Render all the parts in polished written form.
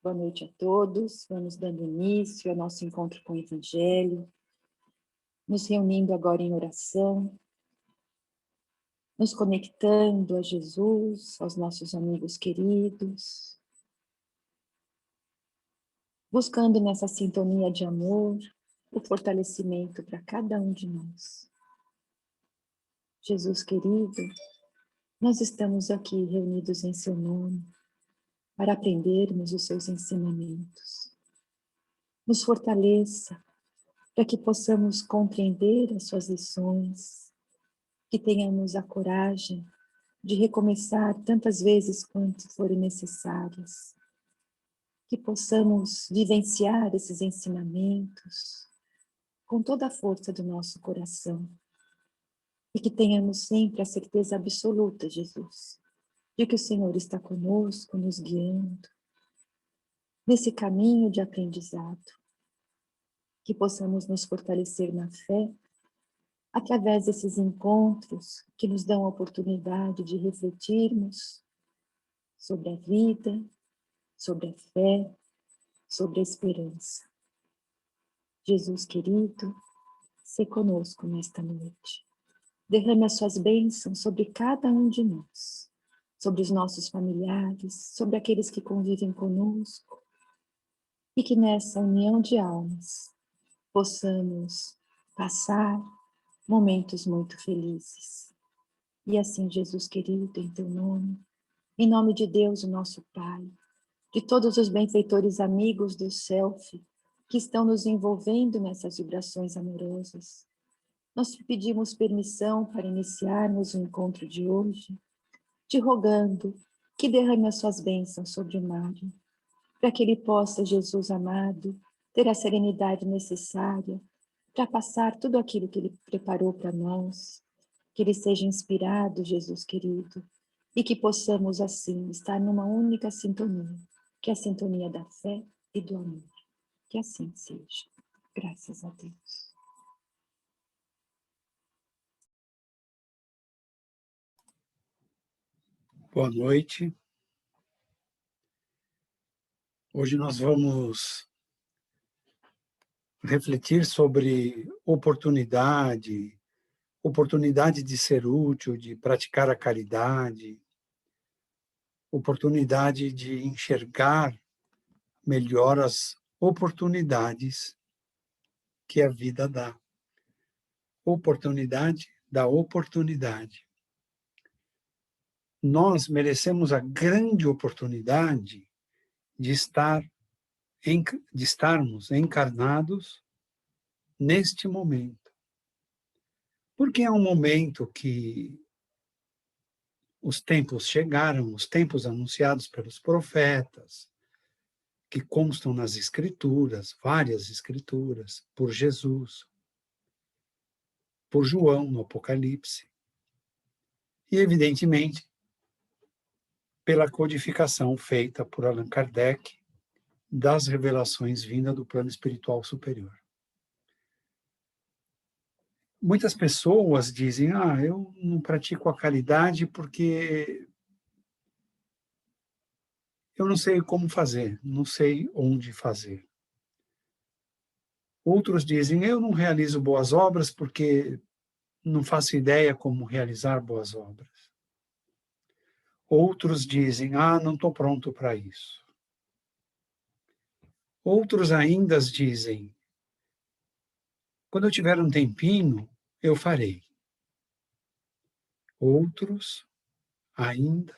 Boa noite a todos. Vamos dando início ao nosso encontro com o Evangelho, nos reunindo agora em oração, nos conectando a Jesus, aos nossos amigos queridos, buscando nessa sintonia de amor o fortalecimento para cada um de nós. Jesus querido, nós estamos aqui reunidos em seu nome para aprendermos os seus ensinamentos. Nos fortaleça para que possamos compreender as suas lições, que tenhamos a coragem de recomeçar tantas vezes quanto forem necessárias, que possamos vivenciar esses ensinamentos com toda a força do nosso coração e que tenhamos sempre a certeza absoluta, Jesus, de que o Senhor está conosco, nos guiando nesse caminho de aprendizado, que possamos nos fortalecer na fé através desses encontros que nos dão a oportunidade de refletirmos sobre a vida, sobre a fé, sobre a esperança. Jesus querido, se conosco nesta noite. Derrame as suas bênçãos sobre cada um de nós, sobre os nossos familiares, sobre aqueles que convivem conosco, e que nessa união de almas possamos passar momentos muito felizes. E assim, Jesus querido, em teu nome, em nome de Deus, o nosso Pai, de todos os benfeitores amigos do Self, que estão nos envolvendo nessas vibrações amorosas, nós te pedimos permissão para iniciarmos o encontro de hoje, te rogando que derrame as suas bênçãos sobre o Mário, para que ele possa, Jesus amado, ter a serenidade necessária para passar tudo aquilo que ele preparou para nós, que ele seja inspirado, Jesus querido, e que possamos assim estar numa única sintonia, que é a sintonia da fé e do amor. Que assim seja. Graças a Deus. Boa noite. Hoje nós vamos refletir sobre oportunidade de ser útil, de praticar a caridade, oportunidade de enxergar melhor as oportunidades que a vida dá. Oportunidade da oportunidade. Nós merecemos a grande oportunidade de estarmos encarnados neste momento. Porque é um momento que os tempos chegaram, os tempos anunciados pelos profetas, que constam nas escrituras, várias escrituras, por Jesus, por João no Apocalipse, e evidentemente pela codificação feita por Allan Kardec das revelações vindas do plano espiritual superior. Muitas pessoas dizem, eu não pratico a caridade porque eu não sei como fazer, não sei onde fazer. Outros dizem, eu não realizo boas obras porque não faço ideia como realizar boas obras. Outros dizem, não estou pronto para isso. Outros ainda dizem, quando eu tiver um tempinho, eu farei. Outros ainda,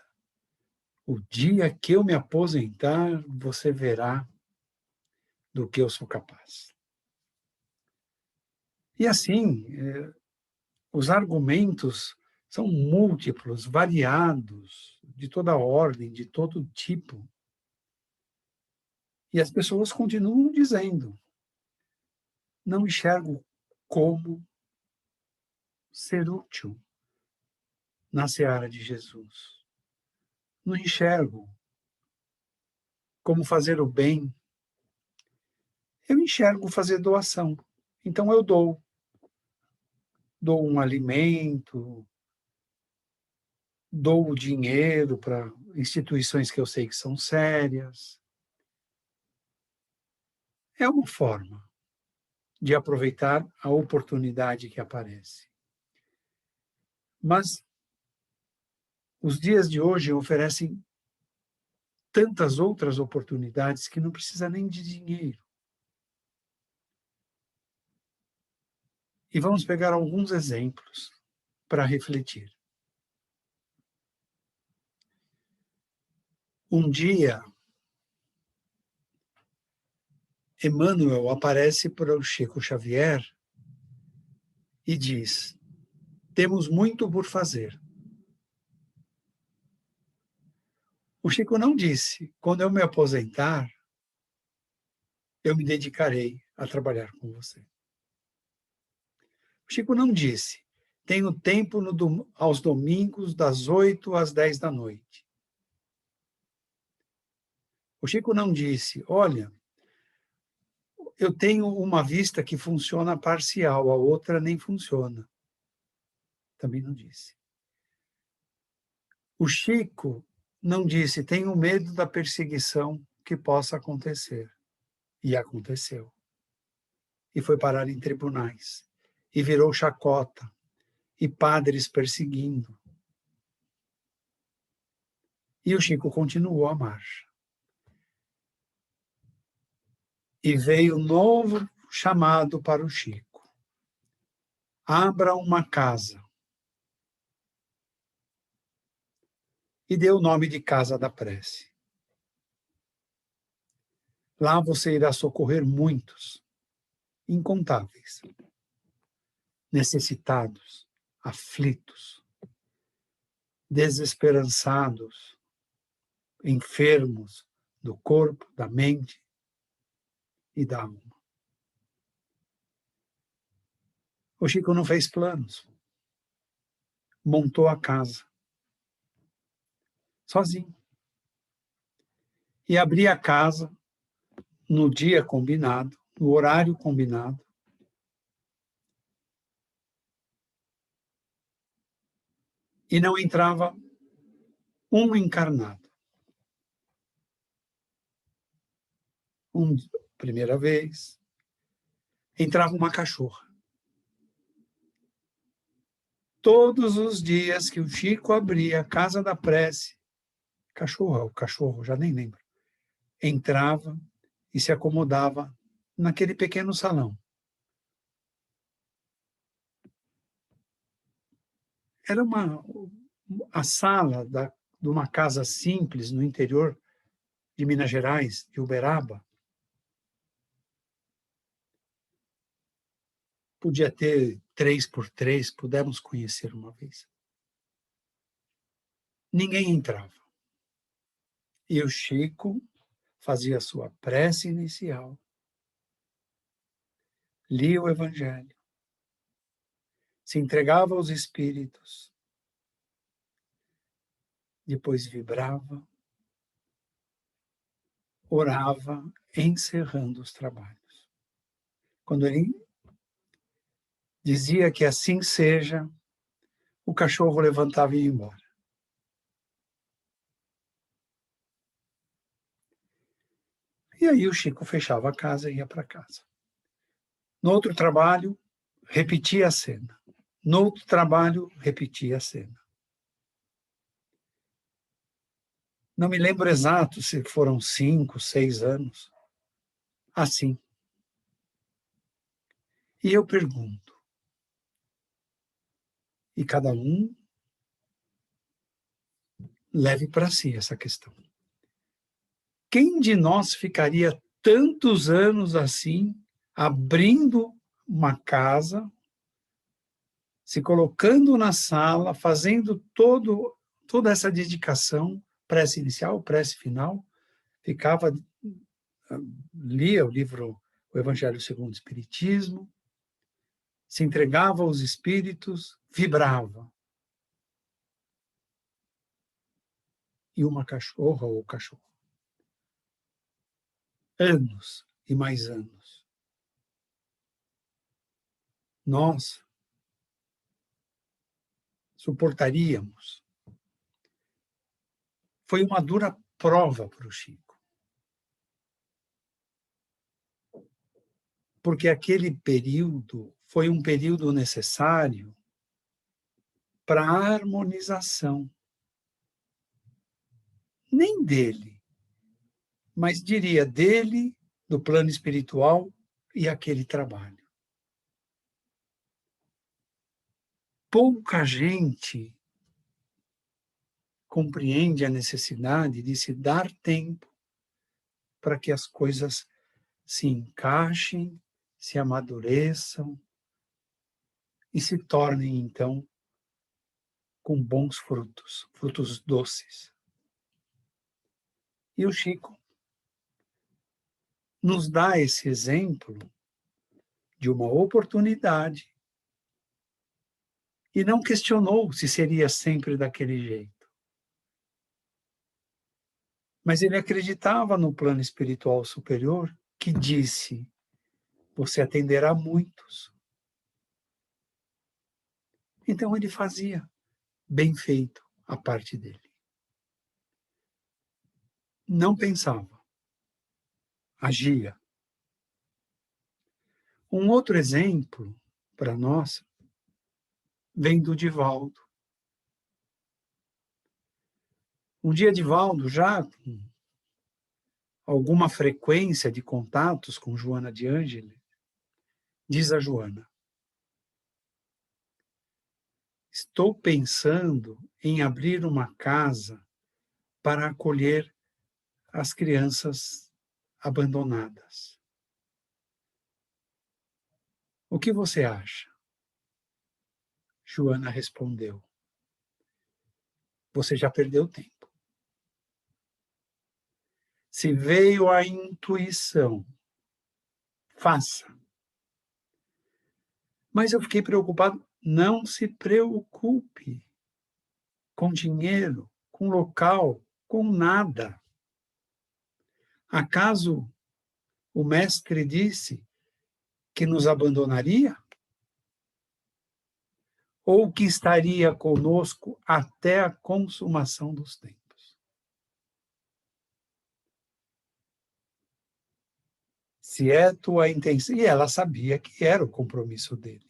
o dia que eu me aposentar, você verá do que eu sou capaz. E assim, os argumentos são múltiplos, variados, de toda ordem, de todo tipo. E as pessoas continuam dizendo, não enxergo como ser útil na seara de Jesus. Não enxergo como fazer o bem. Eu enxergo fazer doação. Então eu dou. Dou um alimento, dou o dinheiro para instituições que eu sei que são sérias, É uma forma de aproveitar a oportunidade que aparece. Mas os dias de hoje oferecem tantas outras oportunidades que não precisa nem de dinheiro. E vamos pegar alguns exemplos para refletir. Um dia, Emmanuel aparece para o Chico Xavier e diz: temos muito por fazer. O Chico não disse: quando eu me aposentar, eu me dedicarei a trabalhar com você. O Chico não disse: tenho tempo aos domingos, das 8 às 10 da noite. O Chico não disse: olha, eu tenho uma vista que funciona parcial, a outra nem funciona. Também não disse. O Chico não disse: tenho medo da perseguição que possa acontecer. E aconteceu. E foi parar em tribunais. E virou chacota. E padres perseguindo. E o Chico continuou a marcha. E veio um novo chamado para o Chico. Abra uma casa. E deu o nome de Casa da Prece. Lá você irá socorrer muitos, incontáveis, necessitados, aflitos, desesperançados, enfermos do corpo, da mente e da alma. O Chico não fez planos, montou a casa, sozinho. E abria a casa no dia combinado, no horário combinado. E não entrava um encarnado. Primeira vez, entrava uma cachorra. Todos os dias que o Chico abria a Casa da Prece, o cachorro, já nem lembro, entrava e se acomodava naquele pequeno salão. Era a sala de uma casa simples no interior de Minas Gerais, de Uberaba. Podia ter 3x3, pudemos conhecer uma vez. Ninguém entrava. E o Chico fazia a sua prece inicial, lia o Evangelho, se entregava aos espíritos, depois vibrava, orava, encerrando os trabalhos. Quando ele dizia que assim seja, o cachorro levantava e ia embora. E aí o Chico fechava a casa e ia para casa. No outro trabalho, repetia a cena. No outro trabalho, repetia a cena. Não me lembro exato se foram 5, 6 anos. Assim. E eu pergunto, e cada um leve para si essa questão. Quem de nós ficaria tantos anos assim, abrindo uma casa, se colocando na sala, fazendo toda essa dedicação, prece inicial, prece final, ficava, lia o livro O Evangelho segundo o Espiritismo, se entregava aos espíritos, vibrava. E uma cachorra ou cachorro. Anos e mais anos. Nós suportaríamos. Foi uma dura prova para o Chico. porque aquele período foi um período necessário para a harmonização, nem dele, mas diria dele, do plano espiritual e aquele trabalho. Pouca gente compreende a necessidade de se dar tempo para que as coisas se encaixem, se amadureçam e se tornem, então, com bons frutos, frutos doces. E o Chico nos dá esse exemplo de uma oportunidade e não questionou se seria sempre daquele jeito. Mas ele acreditava no plano espiritual superior que disse: você atenderá muitos. Então ele fazia bem feito a parte dele. Não pensava, agia. Um outro exemplo para nós vem do Divaldo. Um dia, Divaldo, já com alguma frequência de contatos com Joana de Ângeles, diz a Joana: estou pensando em abrir uma casa para acolher as crianças abandonadas. O que você acha? Joana respondeu: você já perdeu tempo. Se veio a intuição, faça. Mas eu fiquei preocupado. Não se preocupe com dinheiro, com local, com nada. Acaso o mestre disse que nos abandonaria? Ou que estaria conosco até a consumação dos tempos? Se é tua intenção, e ela sabia que era o compromisso dele.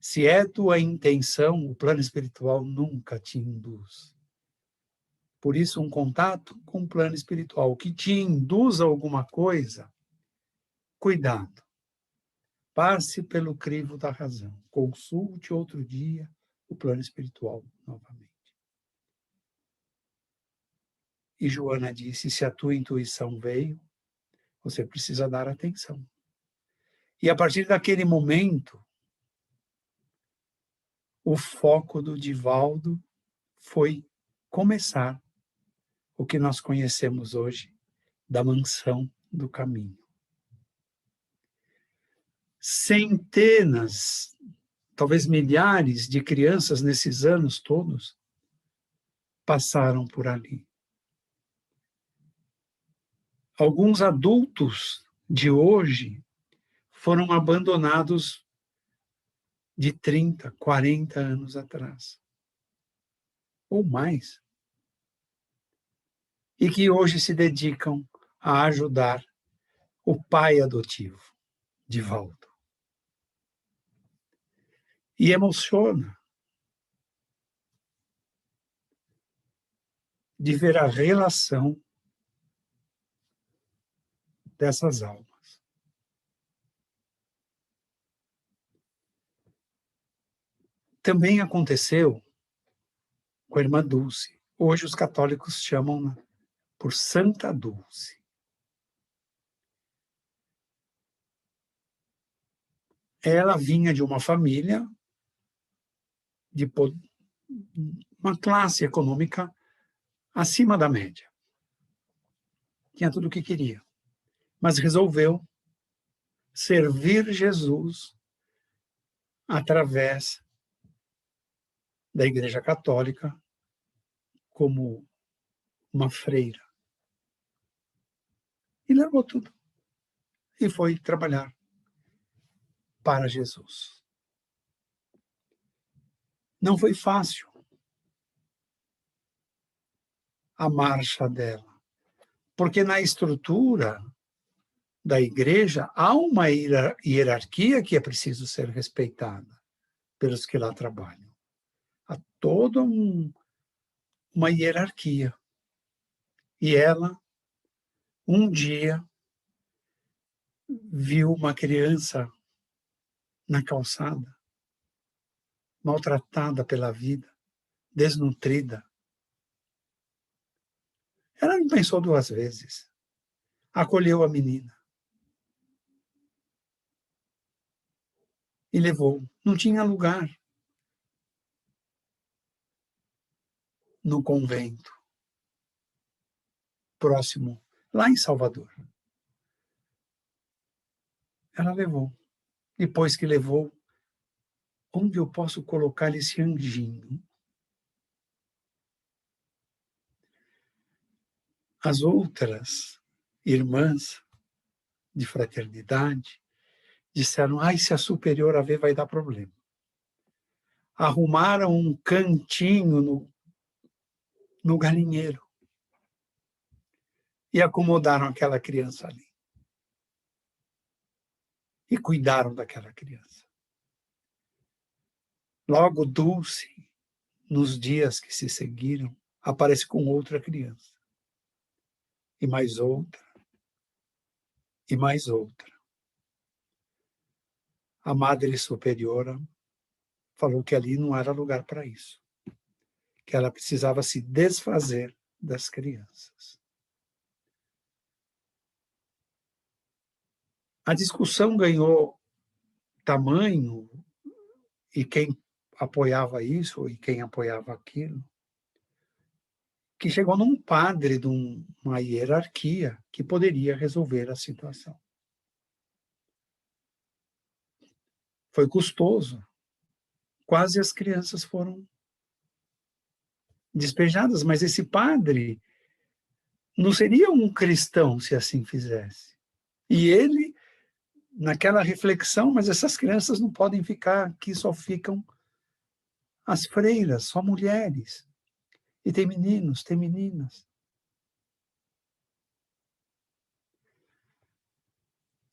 Se é tua intenção, o plano espiritual nunca te induz. Por isso, um contato com o plano espiritual que te induz a alguma coisa, cuidado. Passe pelo crivo da razão. Consulte outro dia o plano espiritual novamente. E Joana disse: se a tua intuição veio, você precisa dar atenção. E a partir daquele momento, o foco do Divaldo foi começar o que nós conhecemos hoje da mansão do caminho. Centenas, talvez milhares de crianças nesses anos todos passaram por ali. Alguns adultos de hoje foram abandonados de 30, 40 anos atrás, ou mais, e que hoje se dedicam a ajudar o pai adotivo, Divaldo. E emociona de ver a relação dessas almas. Também aconteceu com a irmã Dulce. Hoje os católicos chamam por Santa Dulce. Ela vinha de uma família de uma classe econômica acima da média. Tinha tudo o que queria, mas resolveu servir Jesus através da Igreja Católica como uma freira. E largou tudo e foi trabalhar para Jesus. Não foi fácil a marcha dela, porque na estrutura da igreja, há uma hierarquia que é preciso ser respeitada pelos que lá trabalham. Há toda uma hierarquia. E ela, um dia, viu uma criança na calçada, maltratada pela vida, desnutrida. Ela não pensou duas vezes. Acolheu a menina. E levou. Não tinha lugar no convento próximo, lá em Salvador. Ela levou. Depois que levou, onde eu posso colocar esse anjinho? As outras irmãs de fraternidade disseram: ai, se a superior a ver, vai dar problema. Arrumaram um cantinho no galinheiro e acomodaram aquela criança ali. E cuidaram daquela criança. Logo, Dulce, nos dias que se seguiram, aparece com outra criança. E mais outra. E mais outra. A Madre Superiora falou que ali não era lugar para isso. Que ela precisava se desfazer das crianças. A discussão ganhou tamanho, e quem apoiava isso e quem apoiava aquilo, que chegou num padre de uma hierarquia que poderia resolver a situação. Foi custoso. Quase as crianças foram despejadas, mas esse padre não seria um cristão se assim fizesse. E ele, naquela reflexão, mas essas crianças não podem ficar aqui, só ficam as freiras, só mulheres. E tem meninos, tem meninas.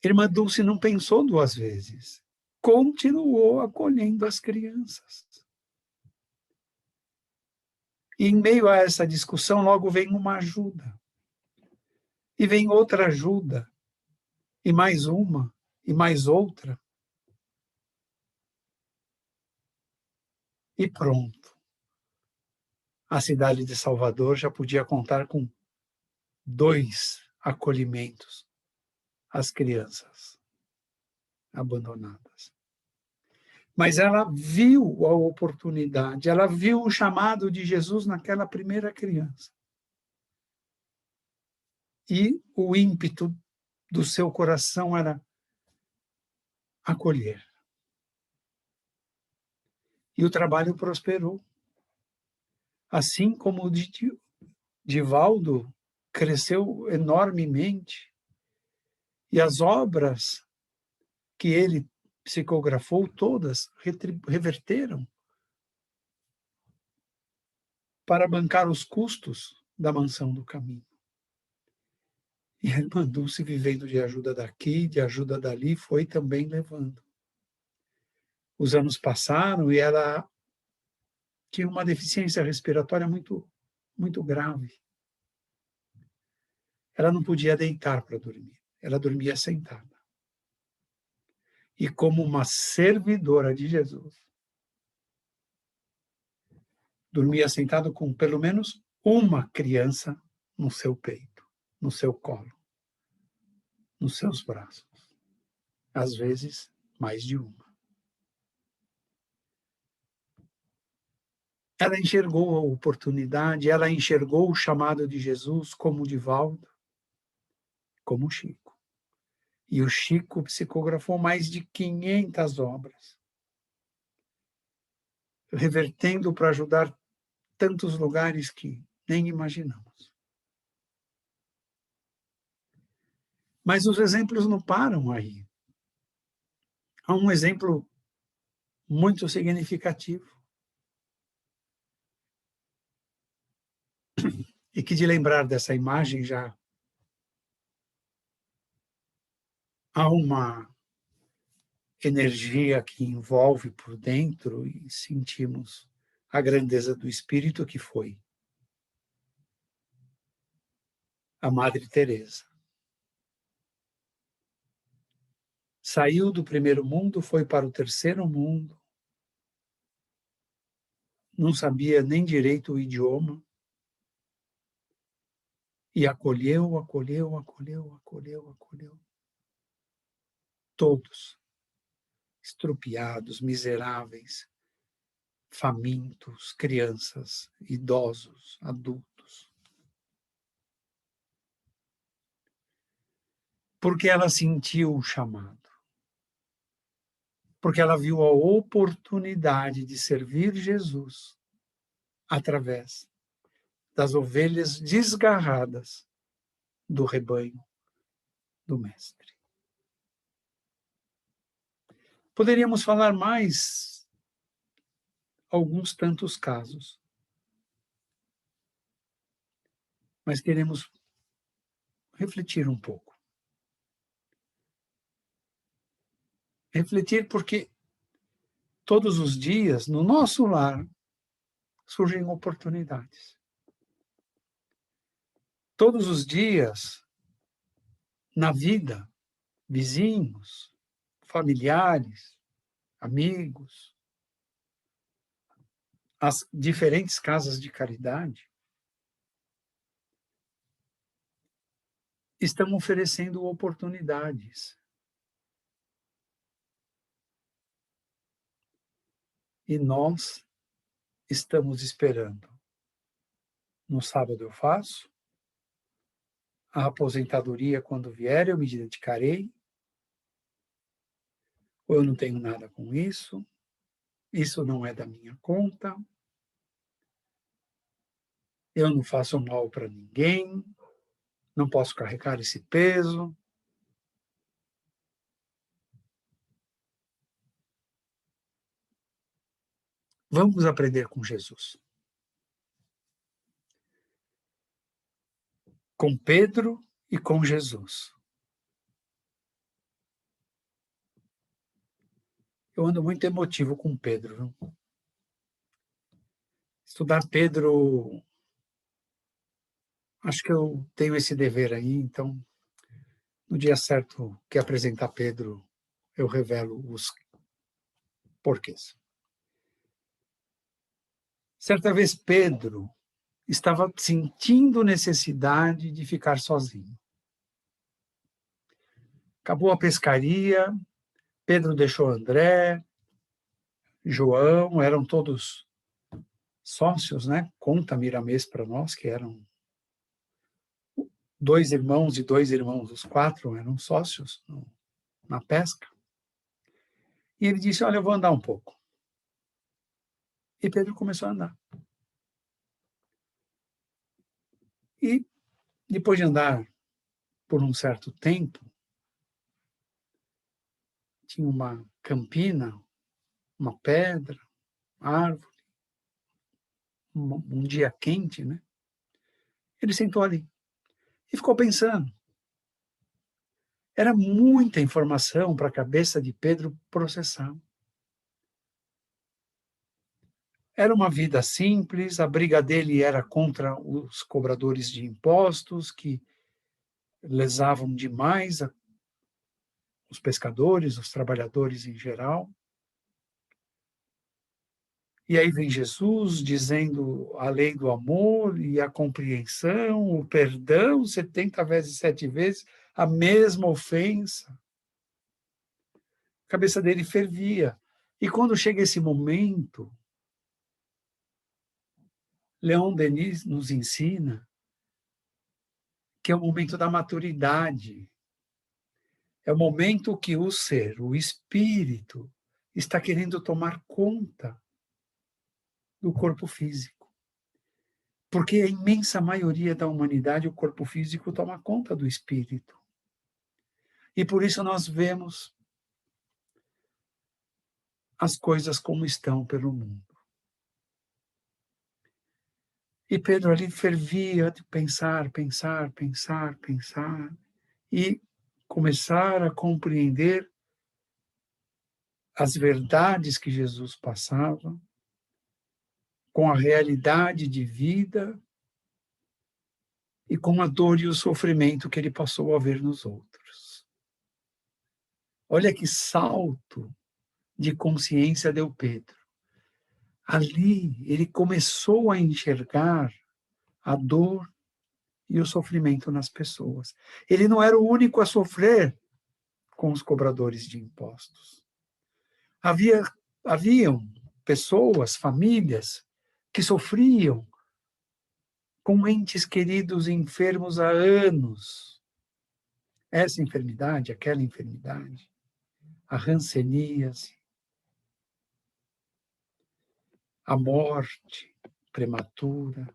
Irmã Dulce não pensou duas vezes. Continuou acolhendo as crianças. E em meio a essa discussão, logo vem uma ajuda. E vem outra ajuda. E mais uma. E mais outra. E pronto. A cidade de Salvador já podia contar com 2 acolhimentos às crianças abandonadas. Mas ela viu a oportunidade, ela viu o chamado de Jesus naquela primeira criança. E o ímpeto do seu coração era acolher. E o trabalho prosperou. Assim como o de Divaldo cresceu enormemente, e as obras que ele psicografou todas reverteram para bancar os custos da Mansão do Caminho. E a irmã Dulce, vivendo de ajuda daqui, de ajuda dali, foi também levando. Os anos passaram e ela tinha uma deficiência respiratória muito, muito grave. Ela não podia deitar para dormir, ela dormia sentada. E como uma servidora de Jesus, dormia sentada com pelo menos uma criança no seu peito, no seu colo, nos seus braços. Às vezes, mais de uma. Ela enxergou a oportunidade, ela enxergou o chamado de Jesus como o Divaldo, como o Chico. E o Chico psicografou mais de 500 obras, revertendo para ajudar tantos lugares que nem imaginamos. Mas os exemplos não param aí. Há um exemplo muito significativo. E que de lembrar dessa imagem já há uma energia que envolve por dentro e sentimos a grandeza do Espírito que foi a Madre Teresa. Saiu do primeiro mundo, foi para o terceiro mundo, não sabia nem direito o idioma, e acolheu, acolheu, acolheu, acolheu, acolheu. Todos, estrupiados, miseráveis, famintos, crianças, idosos, adultos. Porque ela sentiu o chamado. Porque ela viu a oportunidade de servir Jesus através das ovelhas desgarradas do rebanho do Mestre. Poderíamos falar mais alguns tantos casos, mas queremos refletir um pouco. Refletir porque todos os dias, no nosso lar, surgem oportunidades. Todos os dias, na vida, vizinhos, familiares, amigos, as diferentes casas de caridade estão oferecendo oportunidades. E nós estamos esperando. No sábado eu faço, a aposentadoria quando vier eu me dedicarei, ou eu não tenho nada com isso não é da minha conta, eu não faço mal para ninguém, não posso carregar esse peso. Vamos aprender com Jesus. Com Pedro e com Jesus. Eu ando muito emotivo com Pedro. Viu? Estudar Pedro, acho que eu tenho esse dever aí, então, no dia certo que apresentar Pedro, eu revelo os porquês. Certa vez, Pedro estava sentindo necessidade de ficar sozinho. Acabou a pescaria, Pedro deixou André, João, eram todos sócios, né? Conta Miramês para nós, que eram 2 irmãos e 2 irmãos, os 4 eram sócios na pesca. E ele disse, olha, eu vou andar um pouco. E Pedro começou a andar. E depois de andar por um certo tempo, tinha uma campina, uma pedra, árvore, um dia quente, né? Ele sentou ali e ficou pensando. Era muita informação para a cabeça de Pedro processar. Era uma vida simples, a briga dele era contra os cobradores de impostos, que lesavam demais os pescadores, os trabalhadores em geral. E aí vem Jesus dizendo a lei do amor e a compreensão, o perdão, 70 vezes, 7 vezes, a mesma ofensa. A cabeça dele fervia. E quando chega esse momento, Leon Denis nos ensina que é o momento da maturidade. É o momento que o ser, o espírito, está querendo tomar conta do corpo físico. Porque a imensa maioria da humanidade, o corpo físico toma conta do espírito. E por isso nós vemos as coisas como estão pelo mundo. E Pedro ali fervia de pensar, pensar, pensar, pensar. E começar a compreender as verdades que Jesus passava, com a realidade de vida e com a dor e o sofrimento que ele passou a ver nos outros. Olha que salto de consciência deu Pedro. Ali ele começou a enxergar a dor e o sofrimento nas pessoas. Ele não era o único a sofrer com os cobradores de impostos. Haviam pessoas, famílias, que sofriam com entes queridos enfermos há anos. Essa enfermidade, aquela enfermidade, a hanseníase, a morte prematura.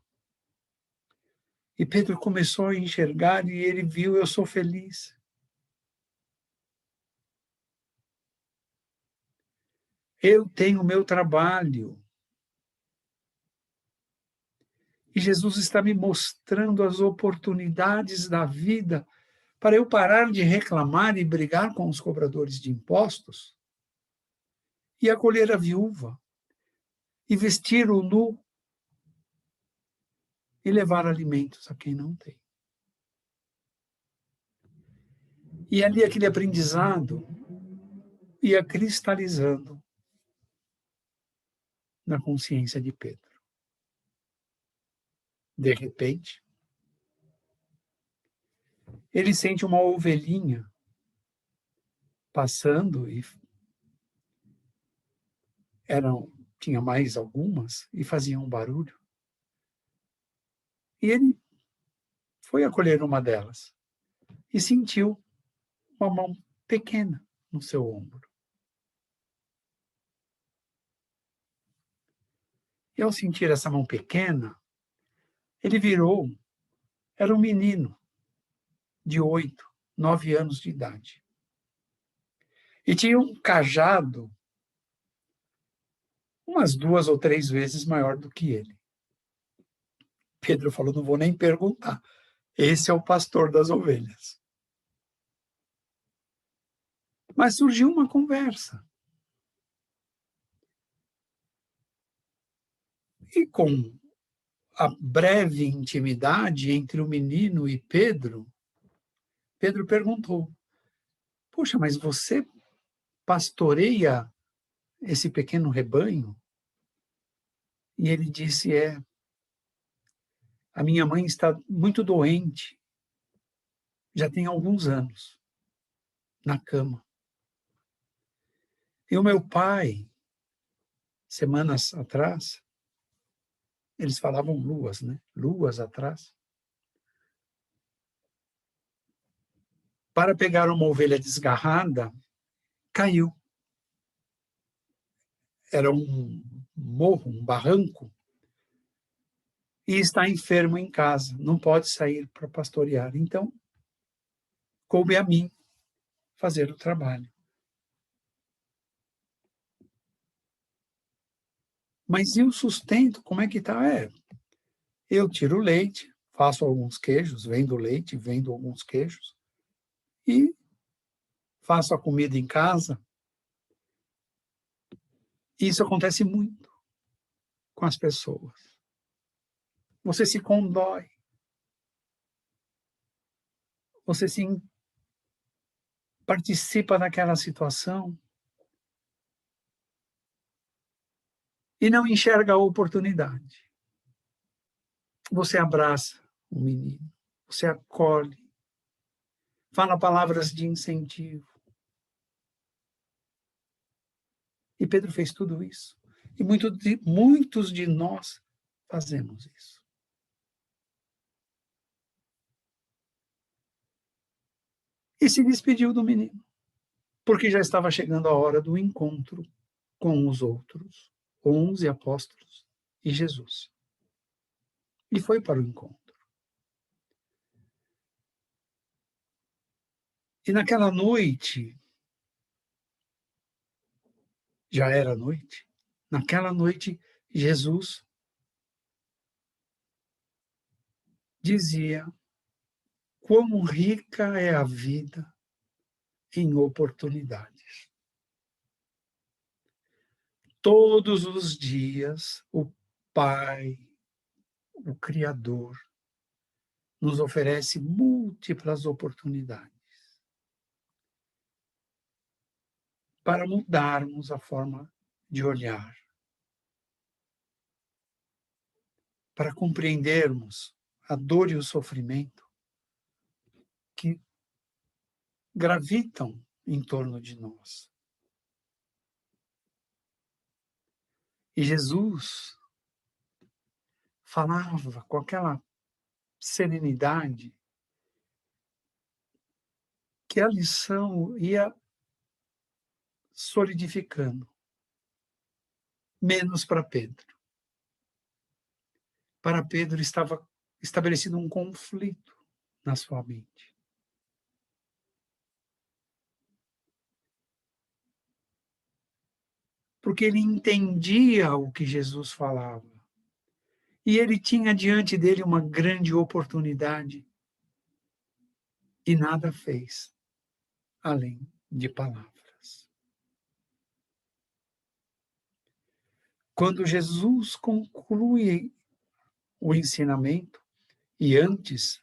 E Pedro começou a enxergar e ele viu: eu sou feliz. Eu tenho o meu trabalho. E Jesus está me mostrando as oportunidades da vida para eu parar de reclamar e brigar com os cobradores de impostos e acolher a viúva e vestir o nu e levar alimentos a quem não tem. E ali aquele aprendizado ia cristalizando na consciência de Pedro. De repente, ele sente uma ovelhinha passando e tinha mais algumas e faziam um barulho. E ele foi acolher uma delas e sentiu uma mão pequena no seu ombro. E ao sentir essa mão pequena, ele virou, era um menino de 8, 9 anos de idade. E tinha um cajado umas 2 ou 3 vezes maior do que ele. Pedro falou: não vou nem perguntar. Esse é o pastor das ovelhas. Mas surgiu uma conversa. E com a breve intimidade entre o menino e Pedro, Pedro perguntou: puxa, mas você pastoreia esse pequeno rebanho? E ele disse: a minha mãe está muito doente, já tem alguns anos, na cama. E o meu pai, semanas atrás, eles falavam luas, né? Luas atrás, para pegar uma ovelha desgarrada, caiu. Era um morro, um barranco, e está enfermo em casa, não pode sair para pastorear. Então, coube a mim fazer o trabalho. Mas e o sustento, como é que está? Eu tiro o leite, faço alguns queijos, vendo leite, vendo alguns queijos, e faço a comida em casa. E isso acontece muito com as pessoas. Você se condói. Você participa daquela situação e não enxerga a oportunidade. Você abraça o menino, você acolhe, fala palavras de incentivo. E Pedro fez tudo isso. E muitos de nós fazemos isso. E se despediu do menino, porque já estava chegando a hora do encontro com os outros 11 apóstolos e Jesus. E foi para o encontro. E naquela noite, já era noite, naquela noite, Jesus dizia: quão rica é a vida em oportunidades. Todos os dias, o Pai, o Criador, nos oferece múltiplas oportunidades para mudarmos a forma de olhar, para compreendermos a dor e o sofrimento que gravitam em torno de nós. E Jesus falava com aquela serenidade que a lição ia solidificando, menos para Pedro. Para Pedro estava estabelecido um conflito na sua mente. Porque ele entendia o que Jesus falava. E ele tinha diante dele uma grande oportunidade e nada fez, além de palavras. Quando Jesus conclui o ensinamento, e antes,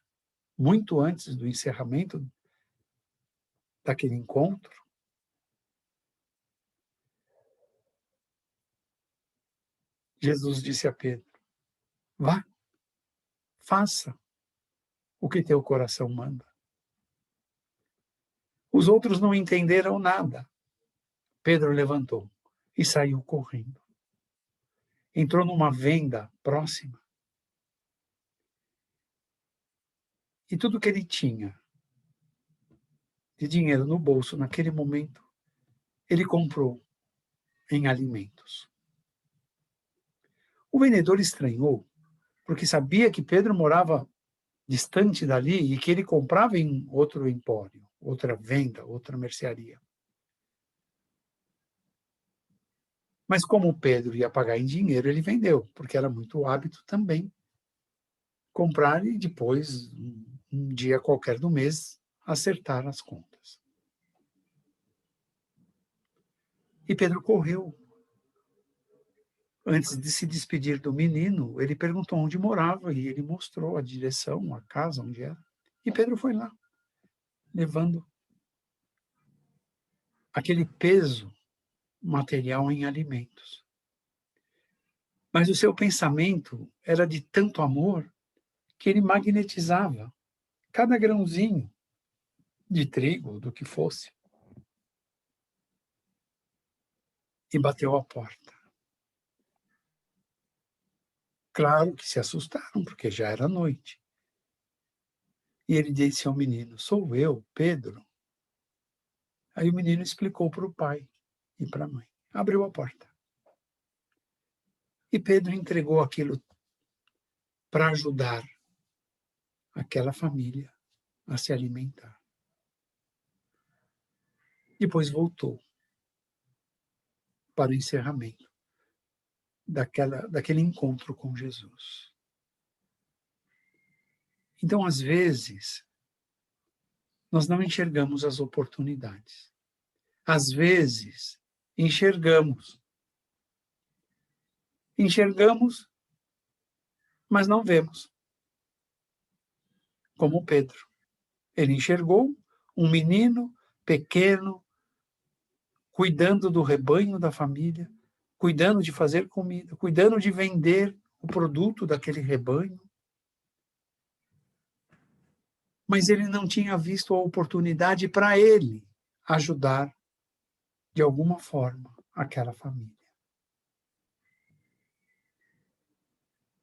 muito antes do encerramento daquele encontro, Jesus disse a Pedro: vá, faça o que teu coração manda. Os outros não entenderam nada. Pedro levantou e saiu correndo. Entrou numa venda próxima. E tudo que ele tinha de dinheiro no bolso naquele momento, ele comprou em alimentos. O vendedor estranhou, porque sabia que Pedro morava distante dali e que ele comprava em outro empório, outra venda, outra mercearia. Mas como Pedro ia pagar em dinheiro, ele vendeu, porque era muito hábito também comprar e depois, um dia qualquer do mês, acertar as contas. E Pedro correu. Antes de se despedir do menino, ele perguntou onde morava e ele mostrou a direção, a casa onde era. E Pedro foi lá, levando aquele peso material em alimentos. Mas o seu pensamento era de tanto amor que ele magnetizava cada grãozinho de trigo, do que fosse, e bateu a porta. Claro que se assustaram, porque já era noite. E ele disse ao menino: sou eu, Pedro. Aí o menino explicou para o pai e para a mãe. Abriu a porta. E Pedro entregou aquilo para ajudar aquela família a se alimentar. Depois voltou para o encerramento daquele encontro com Jesus. Então, às vezes, nós não enxergamos as oportunidades. Às vezes, enxergamos. Enxergamos, mas não vemos. Como Pedro. Ele enxergou um menino pequeno, cuidando do rebanho da família, cuidando de fazer comida, cuidando de vender o produto daquele rebanho. Mas ele não tinha visto a oportunidade para ele ajudar, de alguma forma, aquela família.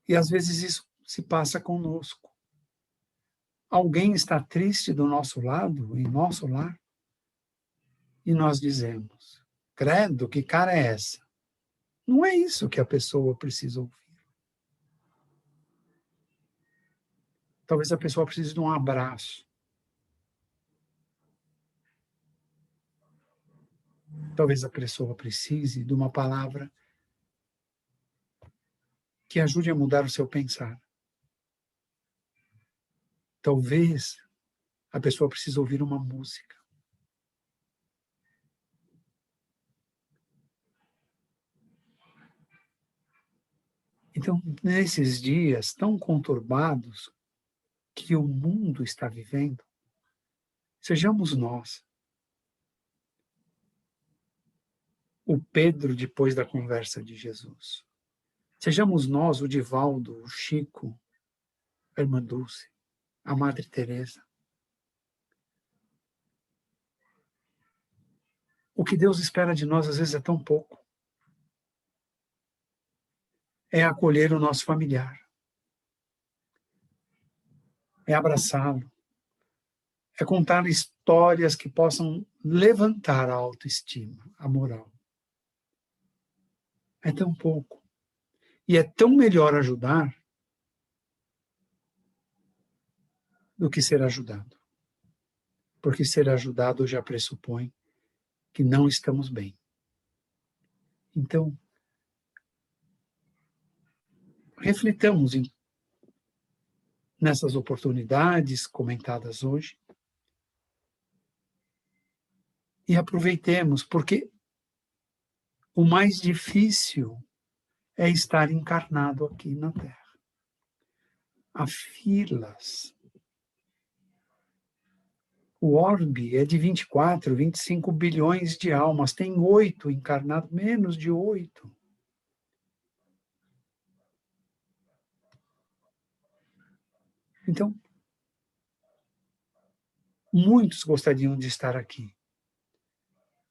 E às vezes isso se passa conosco. Alguém está triste do nosso lado, em nosso lar, e nós dizemos: credo, que cara é essa? Não é isso que a pessoa precisa ouvir. Talvez a pessoa precise de um abraço. Talvez a pessoa precise de uma palavra que ajude a mudar o seu pensar. Talvez a pessoa precise ouvir uma música. Então, nesses dias tão conturbados que o mundo está vivendo, sejamos nós, o Pedro depois da conversa de Jesus. Sejamos nós o Divaldo, o Chico, a Irmã Dulce, a Madre Teresa. O que Deus espera de nós às vezes é tão pouco. É acolher o nosso familiar. É abraçá-lo. É contar histórias que possam levantar a autoestima, a moral. É tão pouco. E é tão melhor ajudar do que ser ajudado. Porque ser ajudado já pressupõe que não estamos bem. Então, reflitamos nessas oportunidades comentadas hoje e aproveitemos, porque o mais difícil é estar encarnado aqui na Terra. Há filas. O orbe é de 24, 25 bilhões de almas, tem 8 encarnados, menos de 8. Então, muitos gostariam de estar aqui.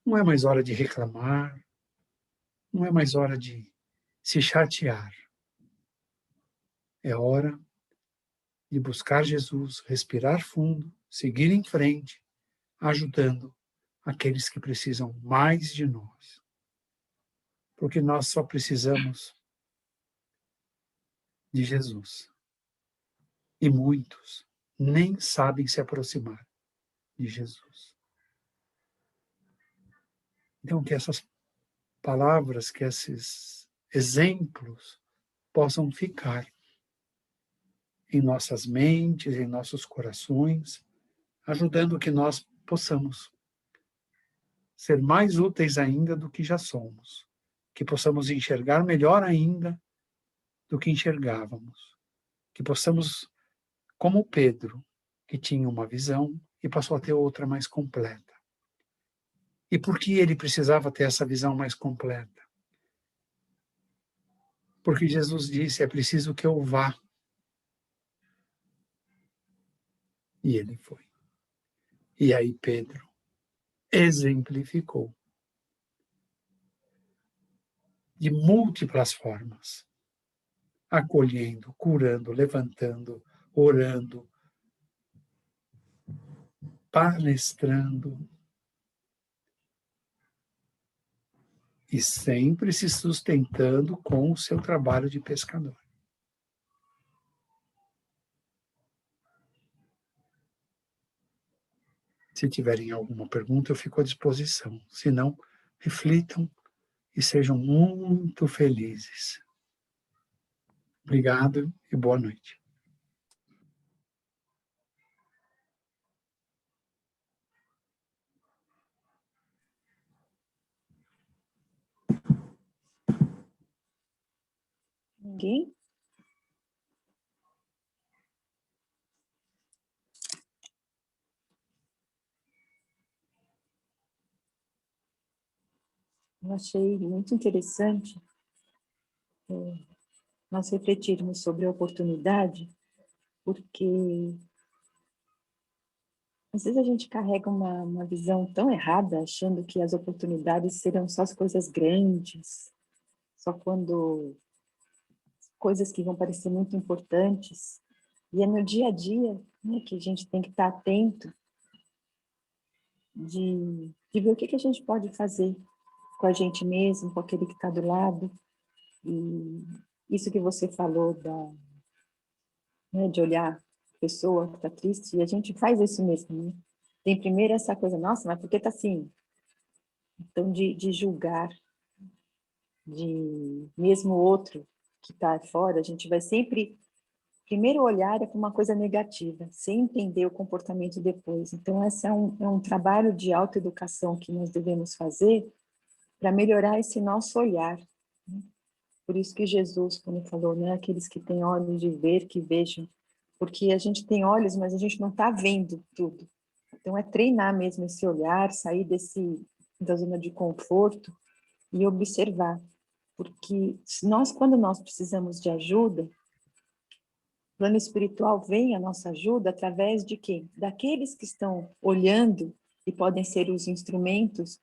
Não é mais hora de reclamar, não é mais hora de se chatear. É hora de buscar Jesus, respirar fundo, seguir em frente, ajudando aqueles que precisam mais de nós. Porque nós só precisamos de Jesus. E muitos nem sabem se aproximar de Jesus. Então, que essas palavras, que esses exemplos possam ficar em nossas mentes, em nossos corações, ajudando que nós possamos ser mais úteis ainda do que já somos, que possamos enxergar melhor ainda do que enxergávamos, que possamos, como Pedro, que tinha uma visão e passou a ter outra mais completa. E por que ele precisava ter essa visão mais completa? Porque Jesus disse, é preciso que eu vá. E ele foi. E aí Pedro exemplificou de múltiplas formas, acolhendo, curando, levantando, orando, palestrando e sempre se sustentando com o seu trabalho de pescador. Se tiverem alguma pergunta, eu fico à disposição. Se não, reflitam e sejam muito felizes. Obrigado e boa noite. Ninguém? Eu achei muito interessante nós refletirmos sobre a oportunidade, porque às vezes a gente carrega uma visão tão errada, achando que as oportunidades serão só as coisas grandes, só quando coisas que vão parecer muito importantes. E é no dia a dia, né, que a gente tem que estar atento de ver o que a gente pode fazer com a gente mesmo, com aquele que está do lado. E isso que você falou né, de olhar a pessoa que está triste, e a gente faz isso mesmo, né? Tem primeiro essa coisa, nossa, mas por que está assim? Então, de julgar, de mesmo o outro que está fora, a gente vai sempre, primeiro olhar é para uma coisa negativa, sem entender o comportamento depois. Então, esse é um trabalho de autoeducação que nós devemos fazer para melhorar esse nosso olhar, né? Por isso que Jesus, quando falou, né, aqueles que têm olhos de ver, que vejam. Porque a gente tem olhos, mas a gente não está vendo tudo. Então, é treinar mesmo esse olhar, sair da zona de conforto e observar. Porque quando nós precisamos de ajuda, o plano espiritual vem à nossa ajuda através de quem? Daqueles que estão olhando e podem ser os instrumentos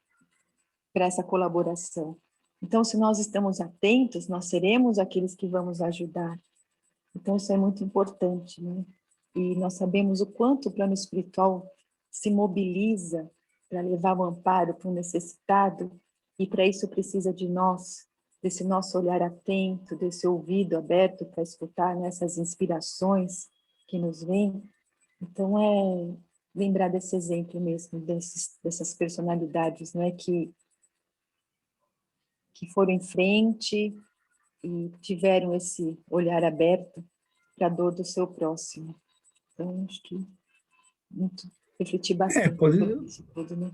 para essa colaboração. Então, se nós estamos atentos, nós seremos aqueles que vamos ajudar. Então, isso é muito importante, né? E nós sabemos o quanto o plano espiritual se mobiliza para levar o amparo para o necessitado, e para isso precisa de nós, desse nosso olhar atento, desse ouvido aberto para escutar nessas inspirações que nos vêm. Então, é lembrar desse exemplo mesmo, dessas personalidades, não é, que foram em frente e tiveram esse olhar aberto para a dor do seu próximo. Então, acho que refletir bastante sobre isso tudo, né?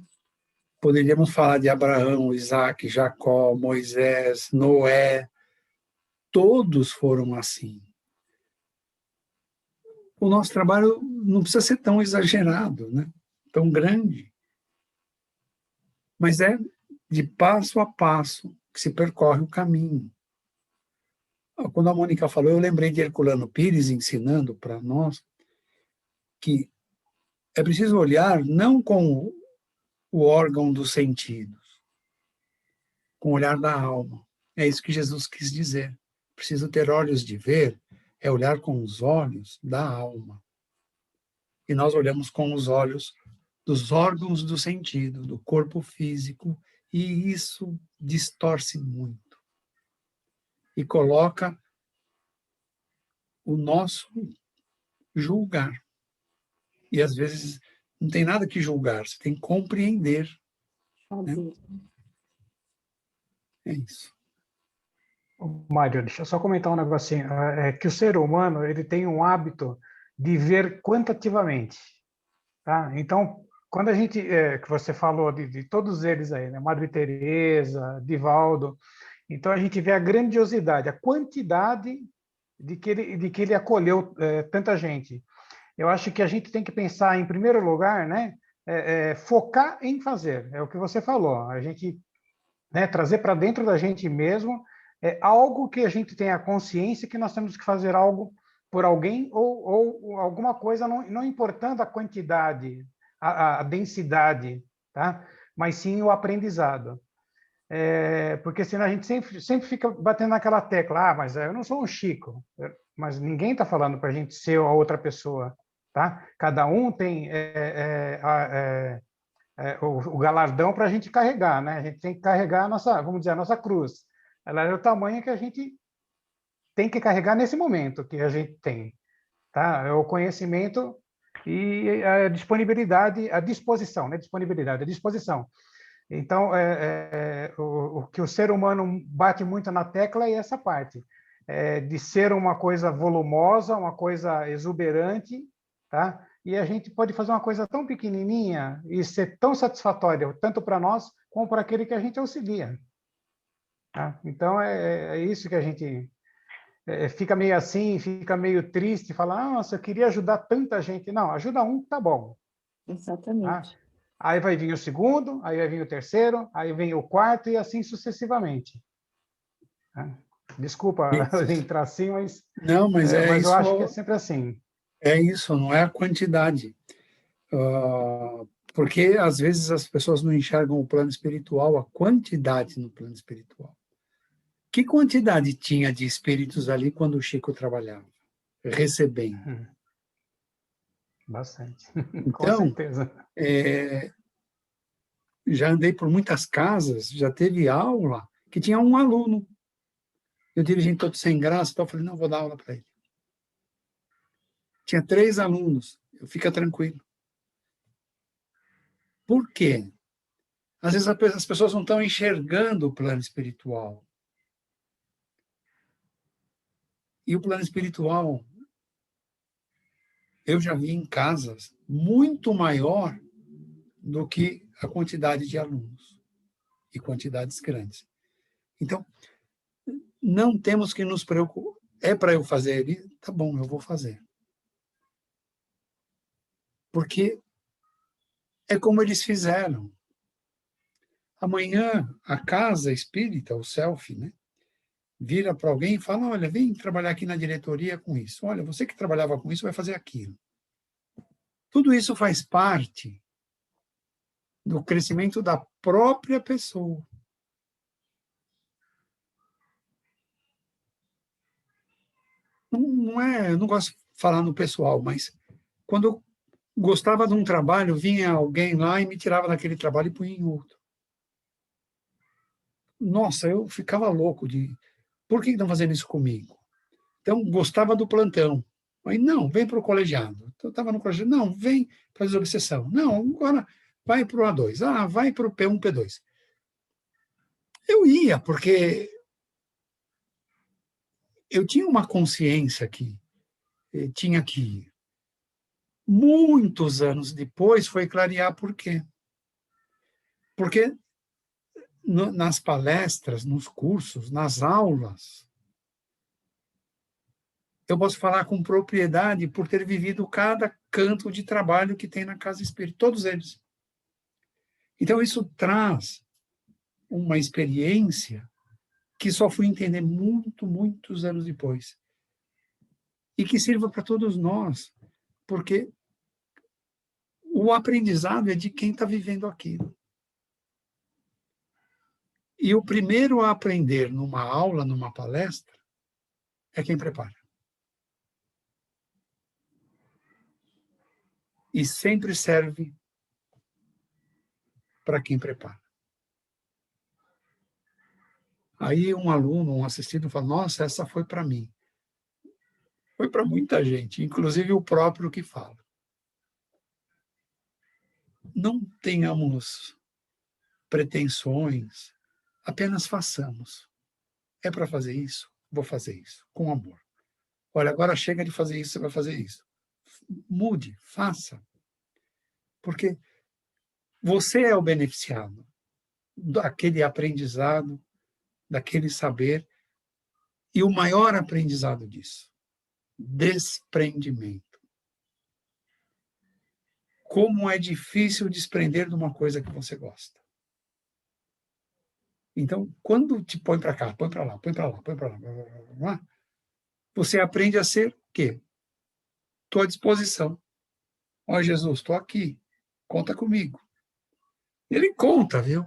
Poderíamos falar de Abraão, Isaac, Jacó, Moisés, Noé, todos foram assim. O nosso trabalho não precisa ser tão exagerado, né? Tão grande, mas é de passo a passo que se percorre o caminho. Quando a Mônica falou, eu lembrei de Herculano Pires ensinando para nós que é preciso olhar não com o órgão dos sentidos, com o olhar da alma. É isso que Jesus quis dizer. Preciso ter olhos de ver, é olhar com os olhos da alma. E nós olhamos com os olhos dos órgãos do sentido, do corpo físico, e isso distorce muito. E coloca o nosso julgar. E às vezes não tem nada que julgar, você tem que compreender. Né? É isso. Mário, deixa eu só comentar um negocinho. É que o ser humano ele tem um hábito de ver quantitativamente. Tá? Então, quando a gente, que você falou de todos eles aí, né? Madre Teresa, Divaldo, então a gente vê a grandiosidade, a quantidade de que ele acolheu tanta gente. Eu acho que a gente tem que pensar, em primeiro lugar, né, focar em fazer. É o que você falou. A gente, né, trazer para dentro da gente mesmo algo que a gente tenha consciência que nós temos que fazer algo por alguém ou alguma coisa, não importando a quantidade, a densidade, tá? Mas sim o aprendizado. Porque senão a gente sempre fica batendo naquela tecla, mas eu não sou um Chico, mas ninguém está falando para a gente ser a outra pessoa, tá? Cada um tem o galardão para a gente carregar, né? A gente tem que carregar a nossa, vamos dizer, a nossa cruz. Ela é o tamanho que a gente tem que carregar nesse momento que a gente tem, tá? É o conhecimento e a disponibilidade, a disposição, né? Disponibilidade, a disposição. Então, o que o ser humano bate muito na tecla é essa parte, de ser uma coisa volumosa, uma coisa exuberante, tá? E a gente pode fazer uma coisa tão pequenininha e ser tão satisfatória, tanto para nós como para aquele que a gente auxilia. Tá? Então, é isso que a gente fica meio assim, fica meio triste, fala, nossa, eu queria ajudar tanta gente. Não, ajuda um, tá bom. Exatamente. Tá? Aí vai vir o segundo, aí vai vir o terceiro, aí vem o quarto e assim sucessivamente. Desculpa entrar assim, mas, não, mas mas isso, eu acho que é sempre assim. É isso, não é a quantidade. Porque às vezes as pessoas não enxergam o plano espiritual, a quantidade no plano espiritual. Que quantidade tinha de espíritos ali quando o Chico trabalhava, recebendo? Bastante, com Então, certeza. Já andei por muitas casas, já teve aula que tinha um aluno. Eu dirigi todo sem graça, então eu falei, não, vou dar aula para ele. Tinha 3 alunos, fica tranquilo. Por quê? Às vezes as pessoas não estão enxergando o plano espiritual. E o plano espiritual, eu já vi em casas muito maior do que a quantidade de alunos e quantidades grandes. Então, não temos que nos preocupar. É para eu fazer? Tá bom, eu vou fazer. Porque é como eles fizeram. Amanhã, a casa espírita, o self, né, vira para alguém e fala, olha, vem trabalhar aqui na diretoria com isso. Olha, você que trabalhava com isso vai fazer aquilo. Tudo isso faz parte do crescimento da própria pessoa. Não é, eu não gosto de falar no pessoal, mas quando eu gostava de um trabalho, vinha alguém lá e me tirava daquele trabalho e punha em outro. Nossa, eu ficava louco de... Por que estão fazendo isso comigo? Então, gostava do plantão. Aí, não, vem para o colegiado. Eu estava no colegiado. Não, vem para a desobsessão. Não, agora vai para o A2. Ah, vai para o P1, P2. Eu ia, porque eu tinha uma consciência que tinha que ir. Muitos anos depois foi clarear por quê. Porque nas palestras, nos cursos, nas aulas, eu posso falar com propriedade por ter vivido cada canto de trabalho que tem na Casa Espírita, todos eles. Então, isso traz uma experiência que só fui entender muitos anos depois. E que sirva para todos nós, porque o aprendizado é de quem está vivendo aquilo. E o primeiro a aprender numa aula, numa palestra, é quem prepara. E sempre serve para quem prepara. Aí um aluno, um assistido, fala, nossa, essa foi para mim. Foi para muita gente, inclusive o próprio que fala. Não tenhamos pretensões, apenas façamos. É para fazer isso? Vou fazer isso, com amor. Olha, agora chega de fazer isso, você vai fazer isso. Mude, faça. Porque você é o beneficiado daquele aprendizado, daquele saber, e o maior aprendizado disso, desprendimento. Como é difícil desprender de uma coisa que você gosta. Então, quando te põe para cá, põe para lá, põe para lá, põe para lá, você aprende a ser o quê? Estou à disposição. Ó, Jesus, estou aqui, conta comigo. Ele conta, viu?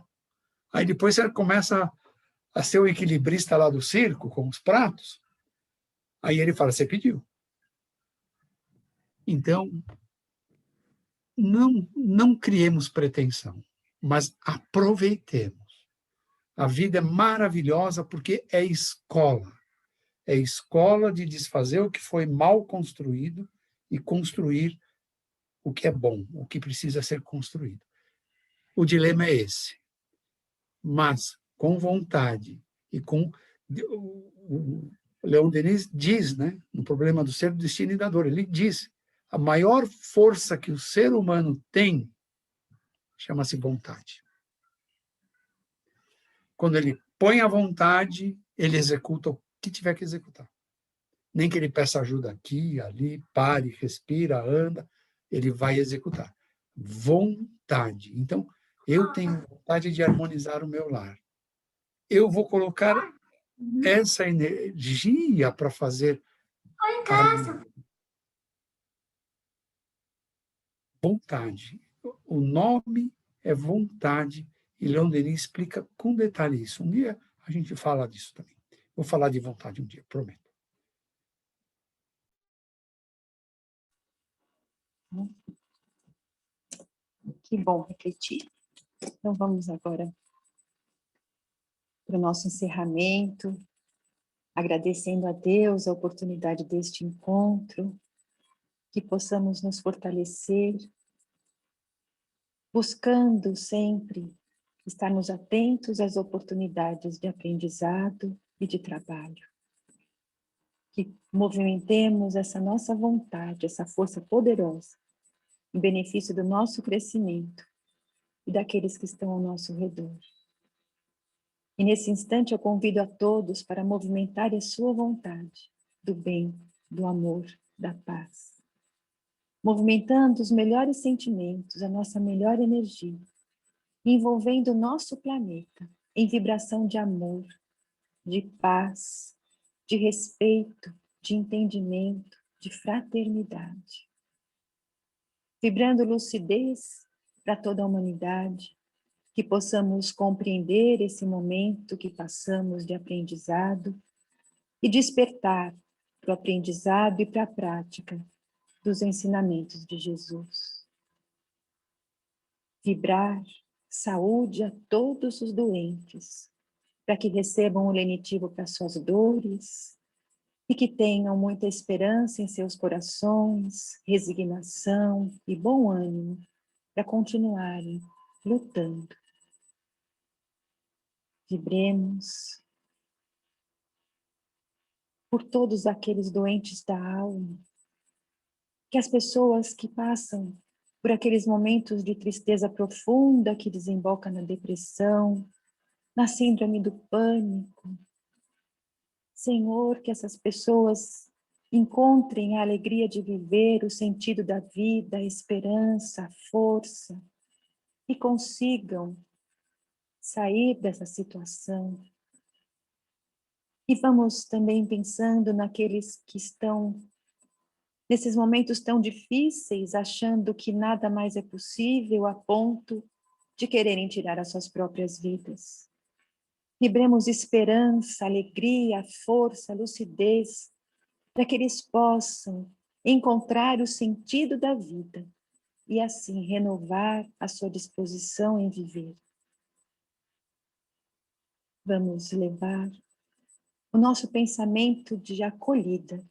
Aí depois você começa a ser o equilibrista lá do circo, com os pratos. Aí ele fala, você pediu. Então, não criemos pretensão, mas aproveitemos. A vida é maravilhosa porque é escola. É escola de desfazer o que foi mal construído e construir o que é bom, o que precisa ser construído. O dilema é esse. Mas com vontade e com... O Leon Denis diz, né, no problema do ser, do destino e da dor, ele diz, a maior força que o ser humano tem chama-se vontade. Quando ele põe a vontade, ele executa o que tiver que executar. Nem que ele peça ajuda aqui, ali, pare, respira, anda, ele vai executar. Vontade. Então, eu tenho vontade de harmonizar o meu lar. Eu vou colocar essa energia para fazer a vontade. O nome é vontade, e Leon Denis explica com detalhe isso. Um dia a gente fala disso também. Vou falar de vontade um dia, prometo. Que bom refletir. Então vamos agora para o nosso encerramento, agradecendo a Deus a oportunidade deste encontro, que possamos nos fortalecer, buscando sempre estarmos atentos às oportunidades de aprendizado e de trabalho. Que movimentemos essa nossa vontade, essa força poderosa, em benefício do nosso crescimento e daqueles que estão ao nosso redor. E nesse instante eu convido a todos para movimentar a sua vontade do bem, do amor, da paz. Movimentando os melhores sentimentos, a nossa melhor energia, envolvendo o nosso planeta em vibração de amor, de paz, de respeito, de entendimento, de fraternidade. Vibrando lucidez para toda a humanidade, que possamos compreender esse momento que passamos de aprendizado e despertar para o aprendizado e para a prática dos ensinamentos de Jesus. Vibrar saúde a todos os doentes, para que recebam o lenitivo para suas dores e que tenham muita esperança em seus corações, resignação e bom ânimo para continuarem lutando. Vibremos por todos aqueles doentes da alma, que as pessoas que passam por aqueles momentos de tristeza profunda que desemboca na depressão, na síndrome do pânico. Senhor, que essas pessoas encontrem a alegria de viver, o sentido da vida, a esperança, a força, e consigam sair dessa situação. E vamos também pensando naqueles que estão nesses momentos tão difíceis, achando que nada mais é possível a ponto de quererem tirar as suas próprias vidas. Vibremos esperança, alegria, força, lucidez, para que eles possam encontrar o sentido da vida e assim renovar a sua disposição em viver. Vamos levar o nosso pensamento de acolhida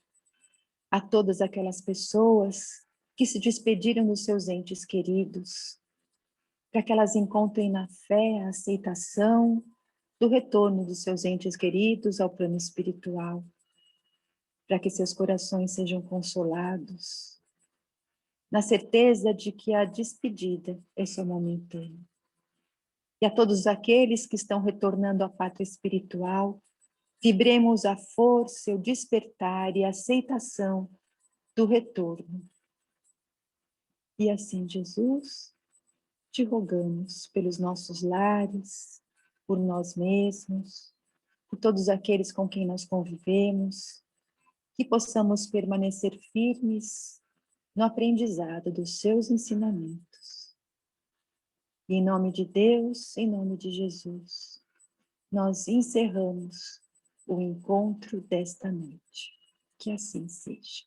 a todas aquelas pessoas que se despediram dos seus entes queridos, para que elas encontrem na fé a aceitação do retorno dos seus entes queridos ao plano espiritual, para que seus corações sejam consolados, na certeza de que a despedida é só momentânea. E a todos aqueles que estão retornando à pátria espiritual, vibremos a força, o despertar e a aceitação do retorno. E assim, Jesus, te rogamos pelos nossos lares, por nós mesmos, por todos aqueles com quem nós convivemos, que possamos permanecer firmes no aprendizado dos seus ensinamentos. E em nome de Deus, em nome de Jesus, nós encerramos o encontro desta noite. Que assim seja.